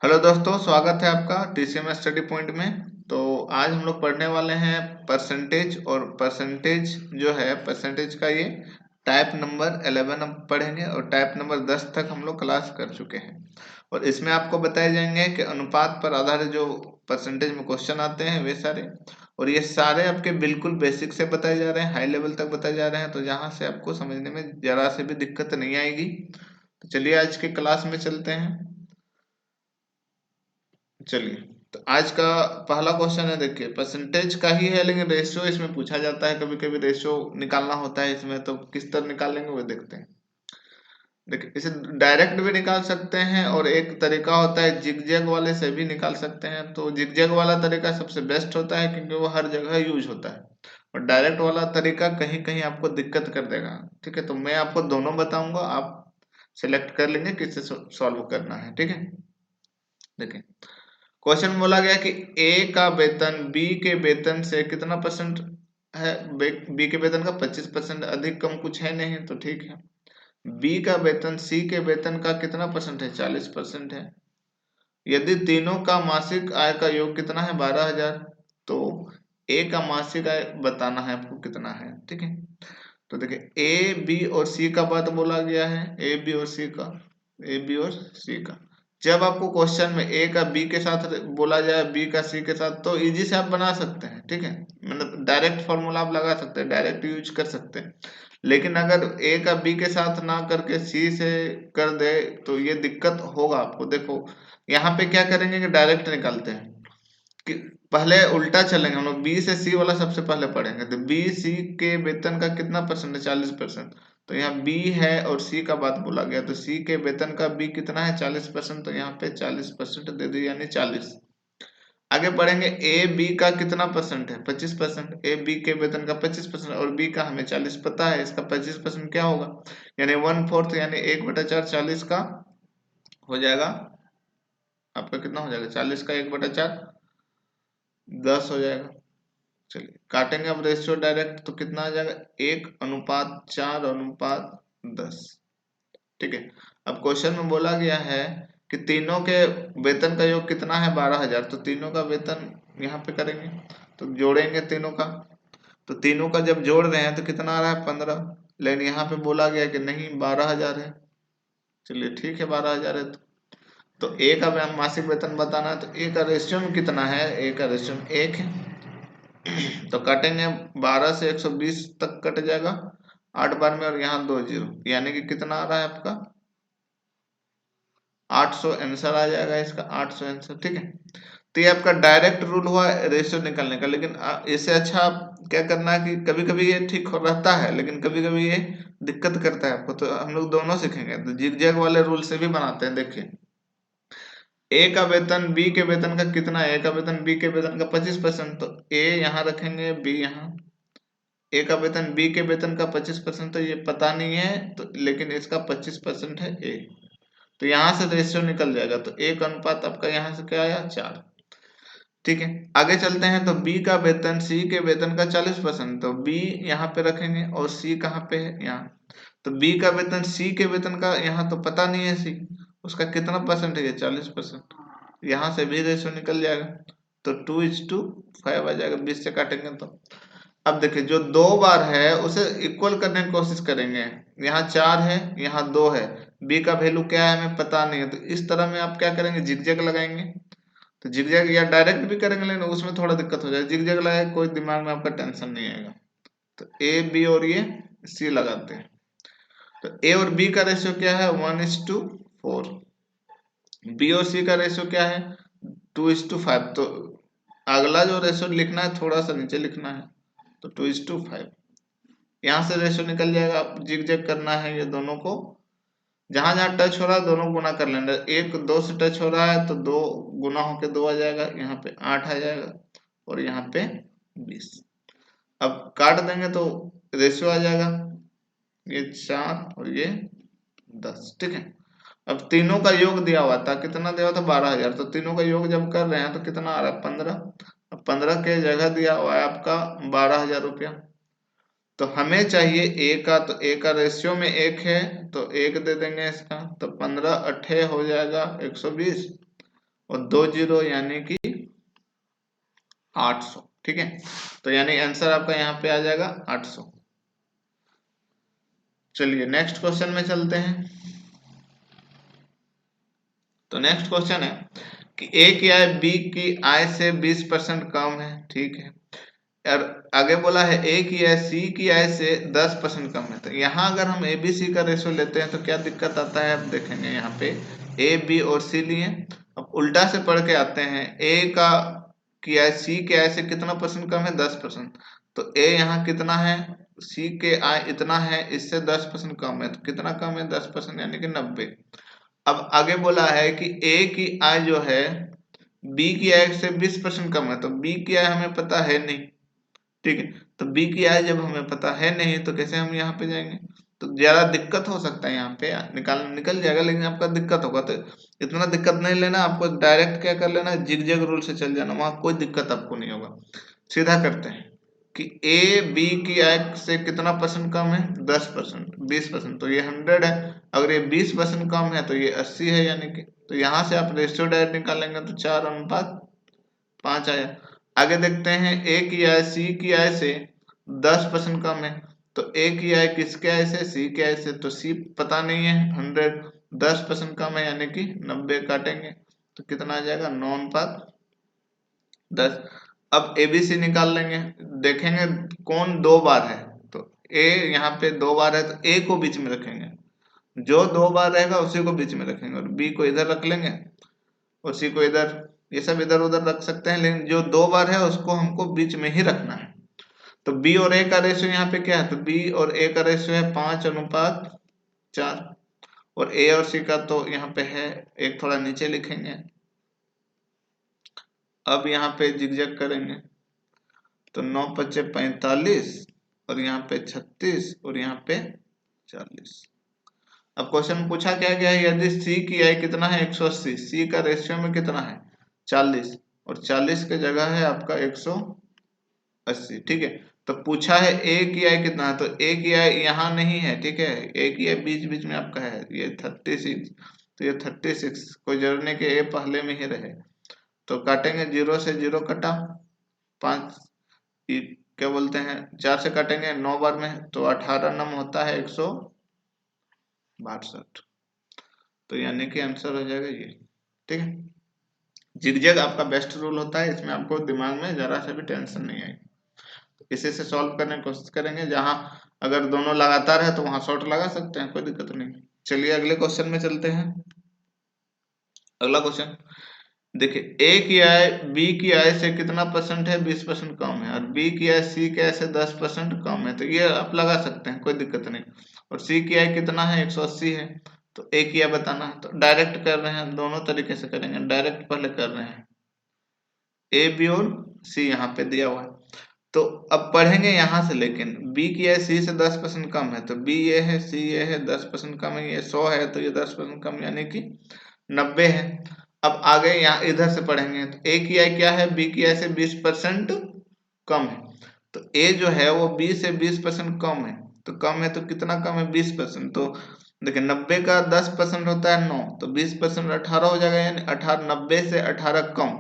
Hello दोस्तों, स्वागत है आपका टीसीएम स्टडी पॉइंट में। तो आज हम लोग पढ़ने वाले हैं परसेंटेज। और परसेंटेज जो है परसेंटेज का ये टाइप नंबर 11 हम पढ़ेंगे और टाइप नंबर 10 तक हम लोग क्लास कर चुके हैं। और इसमें आपको बताए जाएंगे कि अनुपात पर आधारित जो परसेंटेज में क्वेश्चन आते हैं वे सारे, और ये सारे आपके बिल्कुल बेसिक से बताए जा रहे हैं, हाई लेवल तक बताए जा रहे हैं, तो जहाँ से आपको समझने में जरा से भी दिक्कत नहीं आएगी। तो चलिए आज के क्लास में चलते हैं। चलिए, तो आज का पहला क्वेश्चन है, देखिए परसेंटेज का ही है लेकिन रेशियो इसमें पूछा जाता है। कभी कभी रेशियो निकालना होता है इसमें, तो किस तरह निकालेंगे वो देखते हैं। देखिए, इसे डायरेक्ट भी निकाल सकते हैं और एक तरीका होता है जिगजैग वाले से भी निकाल सकते हैं। तो जिगजैग वाला तरीका सबसे बेस्ट होता है क्योंकि वो हर जगह यूज होता है, और डायरेक्ट वाला तरीका कहीं कहीं आपको दिक्कत कर देगा। ठीक है, तो मैं आपको दोनों बताऊंगा, आप सिलेक्ट कर लेंगे किससे सॉल्व करना है। ठीक है, देखिए क्वेश्चन में बोला गया कि ए का वेतन बी के वेतन से कितना परसेंट है। बी के वेतन का 25% अधिक कम कुछ है नहीं, तो ठीक है। बी का वेतन सी के वेतन का कितना परसेंट है, 40% है। यदि तीनों का मासिक आय का योग कितना है, 12,000, तो ए का मासिक आय बताना है आपको कितना है। ठीक है, तो देखिए ए बी और सी का बात बोला गया है, ए बी और सी का, ए बी और सी का। जब आपको क्वेश्चन में ए का बी के साथ बोला जाए, बी का सी के साथ, तो इजी से आप बना सकते हैं। ठीक है, मतलब डायरेक्ट फॉर्मूला आप लगा सकते हैं, डायरेक्ट यूज कर सकते हैं। लेकिन अगर ए का बी के साथ ना करके सी से कर दे तो ये दिक्कत होगा आपको। देखो यहाँ पे क्या करेंगे कि डायरेक्ट निकालते हैं कि पहले उल्टा चलेंगे हम लोग, बी से सी वाला सबसे पहले पढ़ेंगे। तो बी सी के वेतन का कितना परसेंट है, 40%। तो यहाँ बी है और सी का बात बोला गया, तो सी के वेतन का बी कितना है, 40%। तो यहाँ पे 40% दे दी, यानी 40। आगे बढ़ेंगे, ए बी का कितना परसेंट है, 25%। ए बी के वेतन का 25% और बी का हमें 40 पता है, इसका 25% क्या होगा, यानी 1/4, यानी 1/4 40 का हो जाएगा। आपका कितना हो जाएगा, 40 का 1/4 10 हो जाएगा। चलिए काटेंगे अब रेशियो डायरेक्ट, तो कितना आ जाएगा, 1:4:10। ठीक है, अब क्वेश्चन में बोला गया है कि तीनों के वेतन का योग कितना है, 12,000। तो तीनों का वेतन यहाँ पे करेंगे, तो जोड़ेंगे तीनों का। तो तीनों का जब जोड़ रहे हैं तो कितना आ रहा है, 15। लेकिन यहाँ पे बोला गया कि नहीं, 12,000 है। चलिए ठीक है, 12,000 है। तो ए का मासिक वेतन बताना है, तो ए का रेशियो में कितना है, ए का रेशियो में 1 है। तो काटेंगे, 12 से 120 तक कट जाएगा 8 बार में, और यहाँ 2 जीरो, यानी कि कितना आ रहा है आपका, 800 आंसर आ जाएगा इसका, 800 आंसर। ठीक है, तो ये आपका डायरेक्ट रूल हुआ रेशियो निकालने का। लेकिन इससे अच्छा आप क्या करना है कि कभी कभी ये ठीक रहता है लेकिन कभी कभी ये दिक्कत करता है आपको, तो हम लोग दोनों सीखेंगे। तो जिगजैग वाले रूल से भी बनाते हैं। देखिए ए का वेतन बी के वेतन का कितना है, ए का वेतन बी के वेतन का 25%। तो ए यहाँ रखेंगे, बी यहाँ। ए का वेतन बी के वेतन का 25%, तो ये पता नहीं है, तो लेकिन इसका 25% है ए। तो यहाँ से रेशियो निकल जाएगा, तो एक अनुपात आपका यहाँ से क्या आया, 4। ठीक है, आगे चलते हैं। तो बी का वेतन सी के वेतन का 40%, तो बी यहाँ पे रखेंगे और सी कहाँ पे है, यहाँ। तो बी का वेतन सी के वेतन का यहाँ तो पता नहीं है, सी उसका कितना परसेंट है, 40%। यहाँ से भी रेशियो निकल जाएगा, तो 2:5 आ जाएगा, 20 से काटेंगे तो। अब देखिए जो 2 बार है उसे इक्वल करने की कोशिश करेंगे। यहाँ 4 है, यहाँ 2 है, बी का वैल्यू क्या है हमें पता नहीं है, तो इस तरह में आप क्या करेंगे, जिगजैग लगाएंगे। तो जिगजैग या डायरेक्ट भी करेंगे लेकिन उसमें थोड़ा दिक्कत हो जाएगा। जिगजैग लगाए कोई दिमाग में आपका टेंशन नहीं आएगा। तो ए बी और ये सी लगाते हैं। तो ए और बी का रेशियो क्या है, 1:4। बी और सी का रेशियो क्या है, 2:5। तो अगला जो रेशियो लिखना है थोड़ा सा नीचे लिखना है, तो 2:5। यहाँ से रेशियो निकल जाएगा। आप जिगजैग करना है ये दोनों को, जहां जहां टच हो रहा है दोनों गुना कर लेना। एक 2 से टच हो रहा है तो 2 गुना होके 2 आ जाएगा, यहाँ पे 8 आ जाएगा और यहाँ पे 20। अब काट देंगे तो रेशियो आ जाएगा, ये 4 और ये 10। ठीक है, अब तीनों का योग दिया हुआ था, कितना दिया हुआ था, 12,000। तो तीनों का योग जब कर रहे हैं तो कितना आ रहा है, 15। अब 15 के जगह दिया हुआ है आपका 12,000 रुपया। तो हमें चाहिए ए का, तो ए का रेशियो में 1 है, तो 1 दे देंगे इसका। तो 15 अट्ठे हो जाएगा 120, और 2 जीरो यानी कि 800। ठीक है, तो यानी आंसर आपका यहाँ पे आ जाएगा 800। चलिए नेक्स्ट क्वेश्चन में चलते हैं। तो नेक्स्ट क्वेश्चन है कि ए की आय बी की आय से 20% कम है। ठीक है, और आगे बोला है ए की आय सी की आय से 10% कम है। तो यहाँ अगर हम ए बी सी का रेशो लेते हैं तो क्या दिक्कत आता है, आप देखेंगे यहाँ पे ए बी और सी लिए। अब उल्टा से पढ़ के आते हैं, ए का की आय सी के आय से कितना परसेंट कम है, 10%। तो ए यहाँ कितना है, सी के आय इतना है, इससे 10% कम है। तो कितना कम है, 10% यानी कि 90। अब आगे बोला है कि ए की आय जो है बी की आय से 20% कम है। तो बी की आय हमें पता है नहीं। ठीक है, तो बी की आय जब हमें पता है नहीं तो कैसे हम यहाँ पे जाएंगे, तो ज्यादा दिक्कत हो सकता है। यहाँ पे निकल जाएगा, लेकिन आपका दिक्कत होगा। तो इतना दिक्कत नहीं लेना, आपको डायरेक्ट क्या कर लेना, जिगजैग रूल से चल जाना, वहां कोई दिक्कत आपको नहीं होगा। सीधा करते हैं कि ए बी की आय से कितना परसेंट कम है, 10%, 20%। तो ये 100 है। अगर ये 20% कम है तो ये 80 है, यानी कि तो यहाँ से आप रेशियो डायरेक्ट निकालेंगे तो 4:5 आया। आगे देखते हैं ए की आय सी की आय से 10% कम है। तो ए की आय किसके आय से, सी के आय से। तो सी पता नहीं है, 100, 10% कम है यानी कि 90 काटेंगे तो कितना आ जाएगा, 9:10। अब एबीसी निकाल लेंगे, देखेंगे कौन 2 बार है। तो ए यहाँ पे 2 बार है तो ए को बीच में रखेंगे, जो 2 बार रहेगा उसी को बीच में रखेंगे, और बी को इधर रख लेंगे और सी को इधर। ये सब इधर उधर रख सकते हैं, लेकिन जो 2 बार है उसको हमको बीच में ही रखना है। तो बी और ए का रेशियो यहाँ पे क्या है, तो बी और ए का रेशियो है 5:4। और ए और सी का तो यहाँ पे है, एक थोड़ा नीचे लिखेंगे। अब यहाँ पे जिगजैग करेंगे तो 9×5=45 और यहाँ पे 36 और यहाँ पे 40। अब क्वेश्चन में पूछा क्या गया है, यदि सी की आय कितना है, 180, सी का रेशियो में कितना है 40, और 40 की जगह है आपका 180। ठीक है, तो पूछा है ए की आय कितना है, तो ए की आय यहाँ नहीं है। ठीक है, ए की आय बीच बीच में आपका है, ये 36। तो ये 36, कोई जरूरी नहीं कि ए पहले में ही रहे। तो काटेंगे, 0 से 0 कटा, 5 क्या बोलते हैं, 4 से काटेंगे 9 बार में, तो 18 नम होता है 162। तो यानी कि आंसर हो जाएगा ये। ठीक है, जिगजैग आपका बेस्ट रूल होता है, इसमें आपको दिमाग में जरा सा भी टेंशन नहीं आएगी। इसी से सॉल्व करने की कोशिश करेंगे, जहां अगर दोनों लगातार है तो वहां शॉर्ट लगा सकते हैं, कोई दिक्कत नहीं। चलिए अगले क्वेश्चन में चलते हैं। अगला क्वेश्चन देखिए, ए की आय बी की आय से कितना परसेंट है, 20% कम है, और बी की आय सी की आय से 10% कम है। तो ये आप लगा सकते हैं, कोई दिक्कत नहीं। और सी की आय कितना है, 180 है। तो ए की आय बताना है, तो डायरेक्ट कर रहे हैं, दोनों तरीके से करेंगे। डायरेक्ट पहले कर रहे हैं, ए बी और सी यहाँ पे दिया हुआ है। तो अब पढ़ेंगे यहाँ से, लेकिन बी की आय सी से 10% कम है। तो बी ये है, सी ये है, 10% कम है। ये 100 है तो ये 10% कम यानी कि 90 है। अब आगे यहाँ इधर से पढ़ेंगे, तो ए की आय क्या है, बी की आय से 20% कम है। तो ए जो है वो बी से 20% कम है। तो कम है तो कितना कम है, 20%। तो देखिए 90 का 10% होता है 9, तो 20% 18 हो जाएगा, यानी 18, 90 से 18 कम।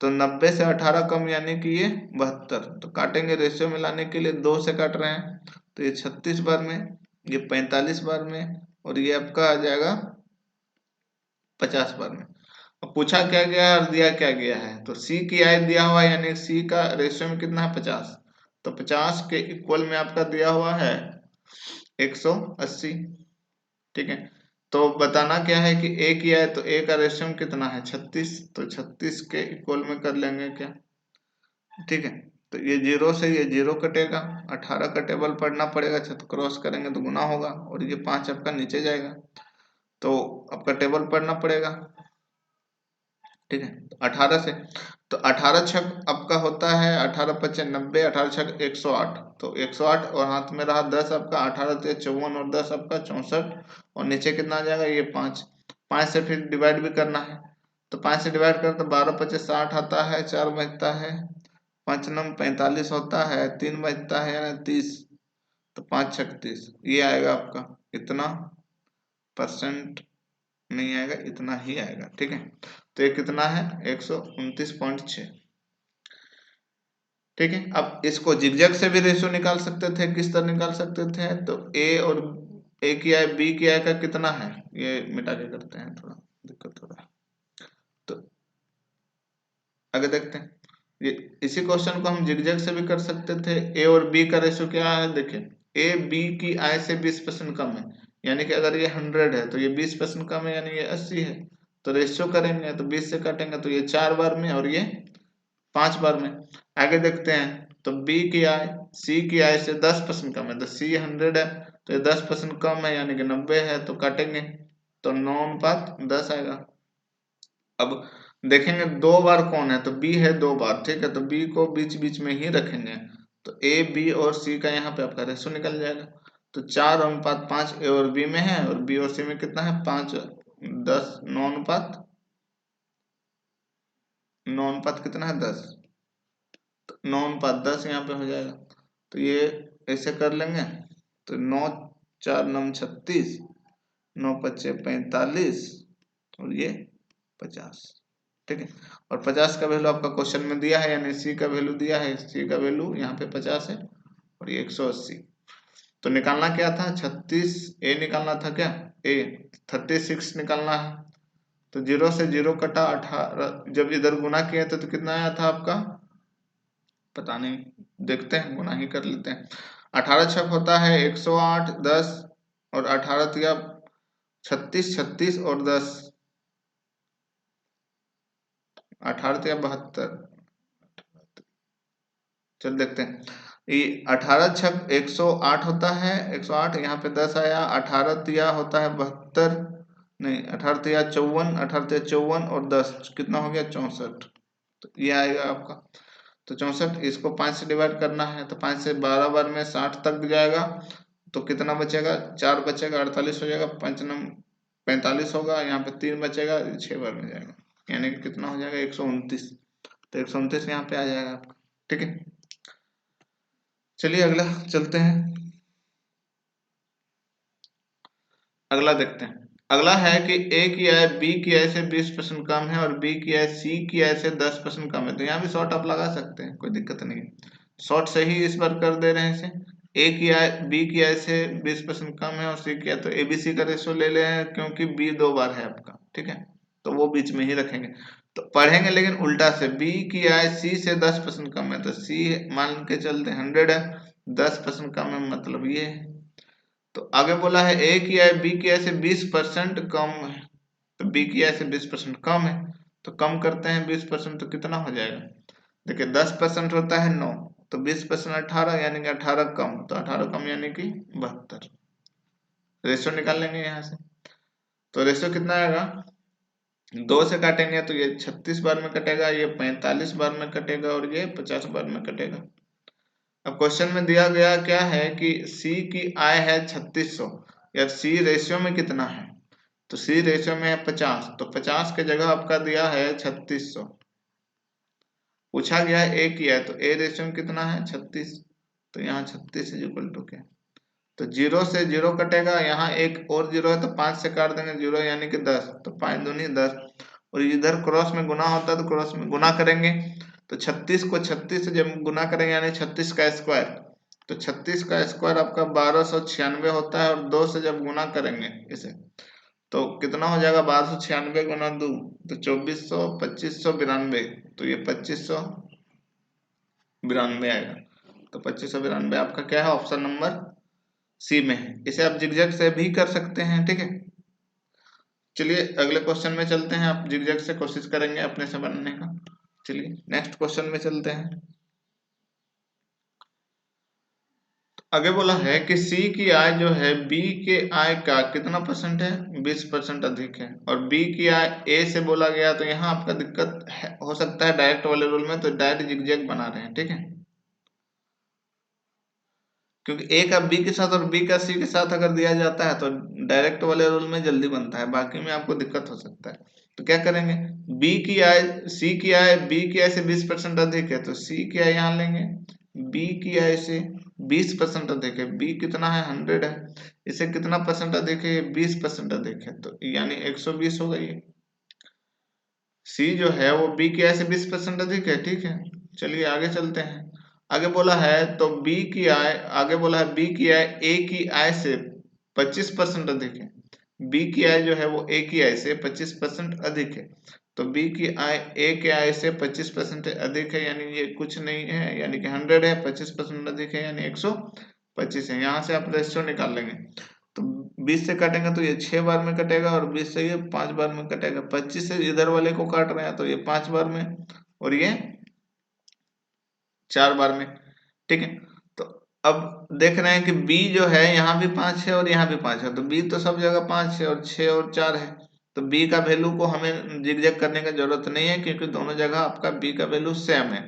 तो 90 से 18 कम यानी कि ये 72। तो काटेंगे, रेशियो में लाने के लिए 2 से काट रहे हैं, तो ये 36 बार में, ये 45 बार में, और ये आपका आ जाएगा 50 बार में। अब पूछा क्या गया और दिया क्या गया है, तो सी की आय दिया हुआ है, यानी सी का रेशियो में कितना है, 50। तो 50 के इक्वल में आपका दिया हुआ है 180। ठीक है, तो बताना क्या है कि ए की आय, तो ए का रेशियो में कितना है, 36। तो 36 के इक्वल में कर लेंगे क्या। ठीक है, तो ये 0 से ये 0 कटेगा, 18 का टेबल पढ़ना पड़ेगा, छत क्रॉस करेंगे तो गुना होगा, और ये 5 आपका नीचे जाएगा, तो आपका टेबल पढ़ना पड़ेगा। ठीक है, तो 18 से, तो 18 छक आपका होता है 18×5=90, 18 छक 108। तो 108 और हाथ में रहा 10 आपका, 18 से 54 और 10 आपका 64, और नीचे कितना आ जाएगा, ये 5। 5 से फिर डिवाइड भी करना है, तो 5 से डिवाइड कर तो 12×5=60 आता है, 4 बचता है, 5×9=45 होता है, 3 बचता है यानी 30। तो 5×6=30, ये आएगा आपका इतना परसेंट नहीं आएगा, इतना ही आएगा। ठीक है, तो ये कितना है 129.6। ठीक है, अब इसको जिगजैग से भी रेशियो निकाल सकते थे। किस तरह निकाल सकते थे, तो ए और ए की आय बी की आय का कितना है, ये मिटा के करते हैं, थोड़ा दिक्कत हो रहा है। तो आगे देखते हैं, ये इसी क्वेश्चन को हम जिगजैग से भी कर सकते थे। ए और बी का रेशियो क्या है, देखिए ए बी की आय से 20% कम है, यानी कि अगर ये 100 है तो ये 20% कम है, यानी ये 80 है। तो रेशियो करेंगे तो 20 से काटेंगे तो ये 4 बार में और ये 5 बार में। आगे देखते हैं, तो बी की आय सी की आय से 10% कम है, तो सी 100 है तो ये 10% कम है, यानी कि 90 है। तो काटेंगे तो 9:10 आएगा। अब देखेंगे दो बार कौन है, तो बी है दो बार। ठीक है, तो बी को बीच बीच में ही रखेंगे, तो ए बी और सी का यहाँ पे आपका रेशो निकल जाएगा। तो 4:5 ए और बी में है, और बी और सी में कितना है 5 10 9 अनुपात कितना है 10, तो 9:10 यहाँ पे हो जाएगा। तो ये ऐसे कर लेंगे, तो 9×4=36, 9×5=45 और ये 50। ठीक है, और 50 का वैल्यू आपका क्वेश्चन में दिया है, यानी सी का वैल्यू दिया है, सी का वैल्यू यहाँ पे 50 है और ये 180। तो निकालना क्या था 36, ए निकालना था क्या, ए 36 निकालना है। तो 0 से 0 कटा 18, जब इधर गुना किया था तो कितना आया था आपका, पता नहीं, देखते हैं, गुना ही कर लेते हैं। 18 छक होता है 108, 10 और 18 तिया 36, 36 और 10, 18 तिया 72। चल देखते हैं, ये 18 छक 108 होता है, 108 यहाँ पे 10 आया, 18 तिया होता है 72, नहीं 18 तिया 54, 18 तिया 54 और 10 कितना हो गया 64। तो ये आएगा आपका, तो 64, इसको 5 से डिवाइड करना है, तो 5 से 12 बार में 60 तक जाएगा। तो कितना बचेगा, 4 बचेगा, 48 हो जाएगा, 5 नम 45 होगा, यहाँ पे 3 बचेगा, 6 बार में जाएगा, यानी कि कितना हो जाएगा 129। तो 129 यहाँ पे आ जाएगा आपका। ठीक है, चलिए अगला चलते हैं, अगला देखते हैं। अगला है कि ए की आय बी की आय से 20% कम है और बी की आय सी की आय से 10% कम है। तो यहाँ भी शॉर्ट आप लगा सकते हैं, कोई दिक्कत नहीं है, शॉर्ट से ही इस बार कर दे रहे हैं इसे। ए की आय बी की आय से 20% कम है और सी की आय, तो एबीसी का रेशियो ले ले हैं, क्योंकि बी दो बार है आपका। ठीक है, तो वो बीच में ही रखेंगे। तो पढ़ेंगे लेकिन उल्टा से, बी की आय सी से 10% कम है, तो सी मान के चलते 100 है, 10% कम है मतलब ये है। तो आगे बोला है ए की आय बी की आय से 20% कम है, तो बी की आय से 20% कम है, तो कम करते हैं 20%, तो कितना हो जाएगा, देखिए 10% होता है 9, तो 20% 18, यानी कि 18 कम, तो 18 कम यानी कि 72। रेशियो निकाल लेंगे यहाँ से, तो रेशियो कितना आएगा, 2 से काटेंगे तो ये 36 बार में कटेगा, ये 45 बार में कटेगा और ये 50 बार में कटेगा। अब क्वेश्चन में दिया गया क्या है कि सी की आय है 3600, या सी रेशियो में कितना है, तो सी रेशियो में है 50, तो 50 के जगह आपका दिया है 3600। पूछा गया है ए की आय, तो ए रेशियो में कितना है 36, तो यहाँ 36 इज इक्वल टू क्या, तो 0 से 0 कटेगा, यहाँ एक और 0 है तो 5 से काट देंगे 0, यानी कि 10, तो 5 दूनी 10, और इधर क्रॉस में गुना होता है तो क्रॉस में गुना करेंगे, तो 36 को 36 से जब गुना करेंगे यानी 36 का स्क्वायर, तो 36 का स्क्वायर आपका 1296 होता है, और 2 से जब गुना करेंगे इसे तो कितना हो जाएगा, 1296 गुना 2, तो 2400, 2592, तो ये 2592 आएगा। तो 2592 आपका क्या है, ऑप्शन नंबर सी में है। इसे आप जिगजैग से भी कर सकते हैं। ठीक है, चलिए अगले क्वेश्चन में चलते हैं, आप जिगजैग से कोशिश करेंगे अपने से बनाने का। चलिए नेक्स्ट क्वेश्चन में चलते हैं। आगे बोला है कि सी की आय जो है बी के आय का कितना परसेंट है, 20% अधिक है, और बी की आय ए से बोला गया, तो यहाँ आपका दिक्कत है, हो सकता है डायरेक्ट वाले रूल में, तो डायरेक्ट जिगजैग बना रहे हैं। ठीक है, क्योंकि ए का बी के साथ और बी का सी के साथ अगर दिया जाता है तो डायरेक्ट वाले रूल में जल्दी बनता है, बाकी में आपको दिक्कत हो सकता है। तो क्या करेंगे, बी की आय सी की आय बी की आय से 20% अधिक है, तो सी की आय यहाँ लेंगे, बी की आय से 20% अधिक है। बी कितना है 100 है, इसे कितना परसेंट अधिक है, ये 20% अधिक है, तो यानी 120 होगा ये। सी जो है वो बी की आय से 20% अधिक है, ठीक है। चलिए आगे चलते हैं। आगे बोला है तो बी की आय, आगे बोला है बी की आय ए की आय से 25% अधिक है। बी की आय जो है वो ए की आय से 25% अधिक है, तो बी की आय ए के आय से 25% अधिक है, यानी ये कुछ नहीं है, यानी कि 100 है, 25% अधिक है यानी 125 है। यहाँ से आप रेशियो निकाल लेंगे, तो 20 से काटेंगे तो ये 6 बार में कटेगा, और 20 से ये 5 बार में कटेगा। 25 से इधर वाले को काट रहे हैं तो ये 5 बार में, और ये 4 बार में, ठीक है। तो अब देख रहे हैं कि b जो है यहाँ भी 5 है और यहाँ भी 5 है, तो b तो सब जगह 5 है, और 6 और 4 है, तो b का वैल्यू को हमें जिगजैग करने की जरूरत नहीं है, क्योंकि दोनों जगह आपका b का वैल्यू सेम है,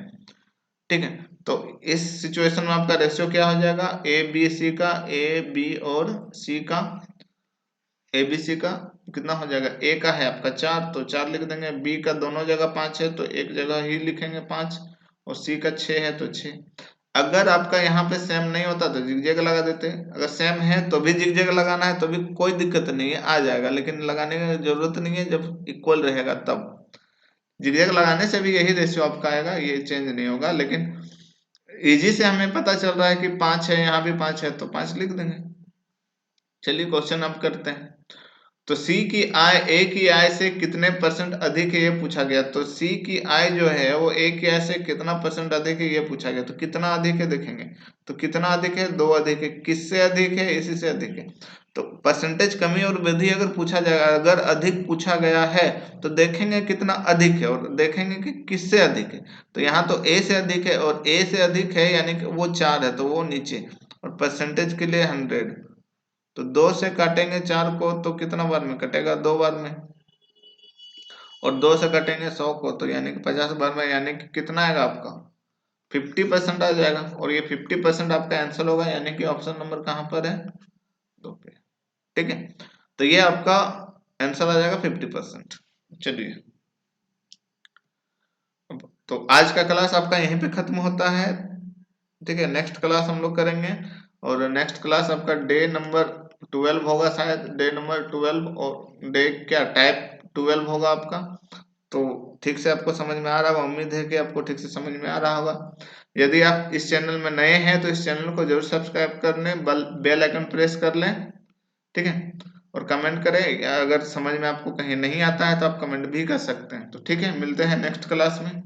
ठीक है। तो इस सिचुएशन में आपका रेशियो क्या हो जाएगा, ए बी सी का, ए बी और सी का, ए बी सी का कितना हो जाएगा, ए का है आपका 4 तो 4 लिख देंगे, बी का दोनों जगह 5 है तो एक जगह ही लिखेंगे 5, और सी का 6 है तो 6। अगर आपका यहाँ पे सेम नहीं होता तो जिगजैग लगा देते, अगर सेम है तो भी जिगजैग लगाना है तो भी कोई दिक्कत नहीं है, आ जाएगा, लेकिन लगाने की जरूरत नहीं है जब इक्वल रहेगा तब। जिगजैग लगाने से भी यही रेशियो आपका आएगा, ये चेंज नहीं होगा, लेकिन इजी से हमें पता चल रहा है कि 5 है, यहाँ भी 5 है तो 5 लिख देंगे। चलिए क्वेश्चन अब करते हैं। तो C की आय A की आय से कितने परसेंट अधिक है ये पूछा गया, तो C की आय जो है वो A की आय से कितना परसेंट अधिक है ये पूछा गया, तो कितना अधिक है देखेंगे, तो कितना अधिक है, 2 अधिक है, किससे अधिक है, इसी से अधिक है। तो परसेंटेज कमी और वृद्धि अगर पूछा जाएगा, अगर अधिक पूछा गया है तो देखेंगे कितना अधिक है, और देखेंगे कि किससे अधिक है, तो यहाँ तो A से अधिक है, और A से अधिक है यानी कि वो 4 है तो वो नीचे, और परसेंटेज के लिए 100, तो 2 से काटेंगे 4 को तो कितना बार में कटेगा, 2 बार में, और 2 से काटेंगे 100 को तो यानी कि 50 बार में, यानी कि कितना आएगा आपका 50% आ जाएगा, और ये 50% आपका आंसर होगा, यानी कि ऑप्शन नंबर कहाँ पर है, 2 पे, ठीक है। तो ये आपका आंसर आ जाएगा 50%। चलिए, तो आज का क्लास आपका यहीं पे खत्म होता है, ठीक है। नेक्स्ट क्लास हम लोग करेंगे, और नेक्स्ट क्लास आपका डे नंबर 12 होगा, शायद डे नंबर 12, और डे क्या टाइप 12 होगा आपका। तो ठीक से आपको समझ में आ रहा होगा, उम्मीद है कि आपको ठीक से समझ में आ रहा होगा। यदि आप इस चैनल में नए हैं तो इस चैनल को जरूर सब्सक्राइब कर लें, बेल आइकन प्रेस कर लें, ठीक है। और कमेंट करें, अगर समझ में आपको कहीं नहीं आता है तो आप कमेंट भी कर सकते हैं। तो ठीक है, मिलते हैं नेक्स्ट क्लास में।